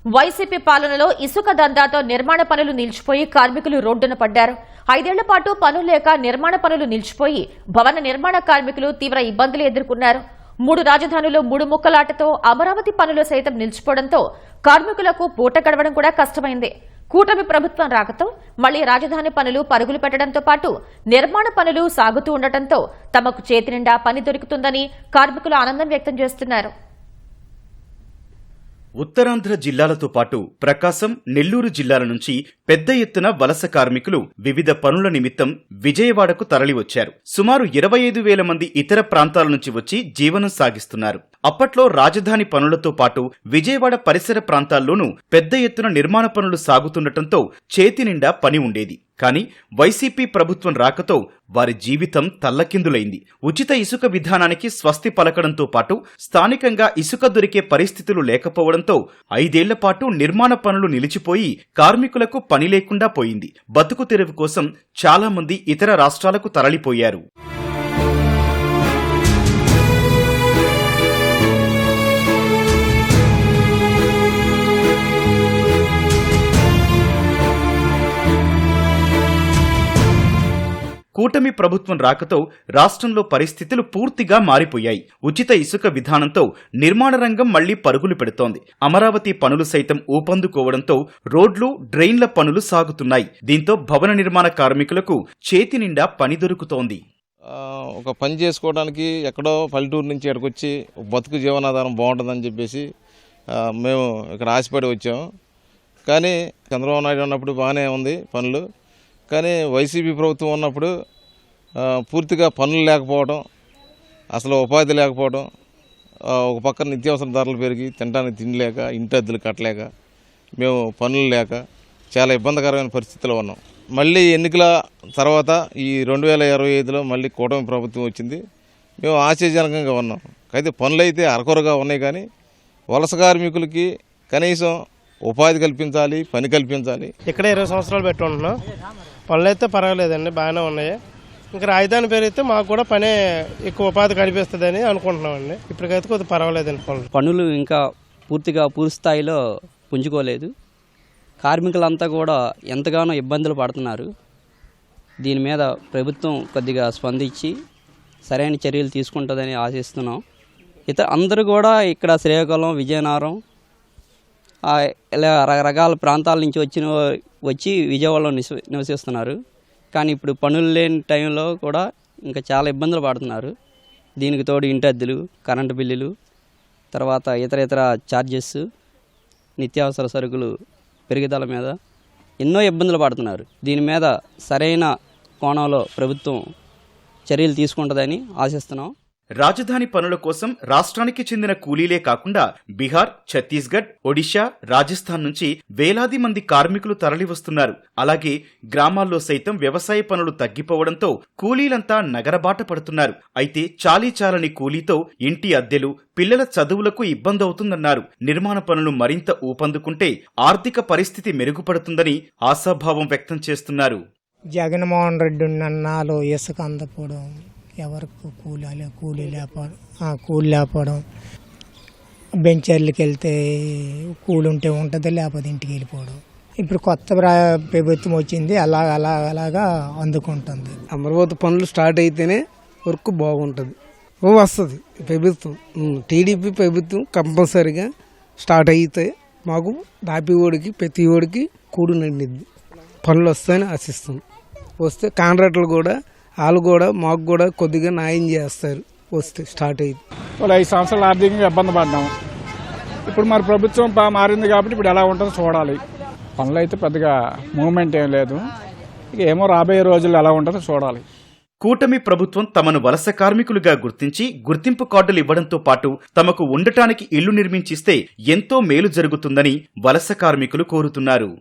YCP పాలనలో ఇసుక దందాతో నిర్మాణ పనులు నిలిచిపోయి కార్మికులు రోడ్డున పడ్డారు. 5 ఏళ్ల పాటు పనులు లేక నిర్మాణ పనులు నిలిచిపోయి భవన నిర్మాణ కార్మికులు తీవ్ర ఇబ్బందులు ఎదుర్కొన్నారు. 3 రాజధానులు 3 ముక్కలాటతో అమరావతి పనులు సైతం నిలిచిపోవడంతో కార్మికులకు పూట గడవడం కూడా కష్టమైంది. కూటమి ప్రభుత్వం రాకతో మళ్లీ రాజధాని పనులు పరుగులు పెట్టడంతో పాటు నిర్మాణ పనులు సాగుతూ ఉండటంతో తమకు చేతి నిండా పని దొరుకుతుందని కార్మికులు ఆనందం వ్యక్తం చేస్తున్నారు. ఉత్తరాంధ్ర జిల్లాలతో పాటు ప్రకాశం, నెల్లూరు జిల్లాల నుంచి పెద్ద ఎత్తున వలస కార్మికులు వివిధ పనుల నిమిత్తం విజయవాడకు తరలివచ్చారు. సుమారు 25,000 మంది ఇతర ప్రాంతాల నుంచి వచ్చి జీవనం సాగిస్తున్నారు. అప్పట్లో రాజధాని పనులతో పాటు విజయవాడ పరిసర ప్రాంతాల్లోనూ పెద్ద ఎత్తున నిర్మాణ పనులు సాగుతుండటంతో చేతి నిండా పని ఉండేది. కానీ వైసీపీ ప్రభుత్వం రాకతో వారి జీవితం తల్లకిందులైంది. ఉచిత ఇసుక విధానానికి స్వస్తి పలకడంతో పాటు స్థానికంగా ఇసుక దొరికే పరిస్థితులు లేకపోవడంతో 5 ఏళ్ల పాటు నిర్మాణ పనులు నిలిచిపోయి కార్మికులకు పని లేకుండా పోయింది. బతుకు తెరువు కోసం చాలా మంది ఇతర రాష్ట్రాలకు తరలిపోయారు. కూటమి ప్రభుత్వం రాకతో రాష్ట్రంలో పరిస్థితులు పూర్తిగా మారిపోయాయి. ఉచిత ఇసుక విధానంతో నిర్మాణ రంగం మళ్లీ పరుగులు పెడుతోంది. అమరావతి పనులు సైతం ఊపందుకోవడంతో రోడ్లు, డ్రైన్ల పనులు సాగుతున్నాయి. దీంతో భవన నిర్మాణ కార్మికులకు చేతి నిండా పని దొరుకుతోంది. ఒక పని చేసుకోవడానికి ఎక్కడో పల్లెటూరు నుంచి ఇక్కడికి వచ్చి బతుకు జీవనాధారం బాగుంటుందని చెప్పేసి మేము ఇక్కడ ఆశపడి వచ్చాము. కానీ చంద్రబాబు నాయుడు ఉన్నప్పుడు బాగానే ఉంది పనులు. కానీ వైసీపీ ప్రభుత్వం ఉన్నప్పుడు పూర్తిగా పనులు లేకపోవడం, అసలు ఉపాధి లేకపోవడం, ఒక పక్కన నిత్యావసర ధరలు పెరిగి తినడానికి తిండి లేక, ఇంటి అద్దెలు కట్టలేక, మేము పనులు లేక చాలా ఇబ్బందికరమైన పరిస్థితిలో ఉన్నాం. మళ్ళీ ఎన్నికల తర్వాత ఈ 2025లో మళ్ళీ కూటమి ప్రభుత్వం వచ్చింది. మేము ఆశాజనకంగా ఉన్నాం. అయితే పనులు అయితే అరకొరగా ఉన్నాయి. కానీ వలస కార్మికులకి కనీసం ఉపాధి కల్పించాలి, పని కల్పించాలి. ఇక్కడ 20 సంవత్సరాలు పెట్టి ఉంటున్నాం. పనులు అయితే పర్వాలేదండి, బాగానే ఉన్నాయి. ఇంకా రాజధాని పెరిగితే మాకు కూడా పని ఎక్కువ ఉపాధి కనిపిస్తుందని అనుకుంటున్నామండి. ఇప్పటికైతే కొద్దిగా పర్వాలేదండి. పనులు ఇంకా పూర్తిగా పూర్తి స్థాయిలో పుంజుకోలేదు. కార్మికులంతా కూడా ఎంతగానో ఇబ్బందులు పడుతున్నారు. దీని మీద ప్రభుత్వం కొద్దిగా స్పందించి సరైన చర్యలు తీసుకుంటుందని ఆశిస్తున్నాం. అందరూ కూడా ఇక్కడ శ్రీకాకుళం, విజయనగరం ఇలా రకరకాల ప్రాంతాల నుంచి వచ్చి విజయవాడలో నివసిస్తున్నారు. కానీ ఇప్పుడు పనులు లేని టైంలో కూడా ఇంకా చాలా ఇబ్బందులు పడుతున్నారు. దీనికి తోడు ఇంటి అద్దెలు, కరెంటు బిల్లులు, తర్వాత ఇతర ఛార్జెస్, నిత్యావసర సరుకులు పెరుగుదల మీద ఎన్నో ఇబ్బందులు పడుతున్నారు. దీని మీద సరైన కోణంలో ప్రభుత్వం చర్యలు తీసుకుంటుందని ఆశిస్తున్నాం. రాజధాని పనుల కోసం రాష్ట్రానికి చెందిన కూలీలే కాకుండా బీహార్, ఛత్తీస్గఢ్, ఒడిశా, రాజస్థాన్ నుంచి వేలాది మంది కార్మికులు తరలివస్తున్నారు. అలాగే గ్రామాల్లో సైతం వ్యవసాయ పనులు తగ్గిపోవడంతో కూలీలంతా నగరబాట పడుతున్నారు. అయితే చాలీచాలని కూలీతో ఇంటి అద్దెలు, పిల్లల చదువులకు ఇబ్బంది అవుతుందన్నారు. నిర్మాణ పనులు మరింత ఊపందుకుంటే ఆర్థిక పరిస్థితి మెరుగుపడుతుందని ఆశాభావం వ్యక్తం చేస్తున్నారు. జగన్మోహన్ రెడ్డి అన్నాలు ఇసుక అందపోవడం, ఎవరికి కూలీ లేకపోవడం, బెంచర్లకి వెళ్తే కూలి ఉంటే ఉంటుంది, లేకపోతే ఇంటికి వెళ్ళిపోవడం. ఇప్పుడు కొత్త ప్రభుత్వం వచ్చింది, అలాగా అందుకుంటుంది. అమరావతి పనులు స్టార్ట్ అయితేనే వర్క్ బాగుంటుంది, వస్తుంది. ప్రభుత్వం టీడీపీ ప్రభుత్వం కంపల్సరీగా స్టార్ట్ అయితే మాకు దాపివాడికి ప్రతి ఓడికి కూడు నిండిద్ది. పనులు వస్తాయని ఆశిస్తాం. వస్తే కాంట్రాక్టర్లు కూడా వాళ్ళు కూడా మాకు కూడా కొద్దిగా న్యాయం చేస్తారు వస్తే స్టార్ట్ అయ్యింది. 5 సంవత్సరాలు ఆర్థికంగా ఇబ్బంది పడ్డాము. ఇప్పుడు మరి ప్రభుత్వం మారింది కాబట్టి ఇప్పుడు ఎలా ఉంటుందో చూడాలి. పనులు అయితే పెద్దగా మూవ్మెంట్ ఏం లేదు. ఇక ఏమో రాబోయే రోజుల్లో ఎలా ఉంటుందో చూడాలి. కూటమి ప్రభుత్వం తమను వలస కార్మికులుగా గుర్తించి గుర్తింపు కార్డులు ఇవ్వడంతో పాటు తమకు ఉండటానికి ఇళ్లు నిర్మించిస్తే ఎంతో మేలు జరుగుతుందని వలస కార్మికులు కోరుతున్నారు.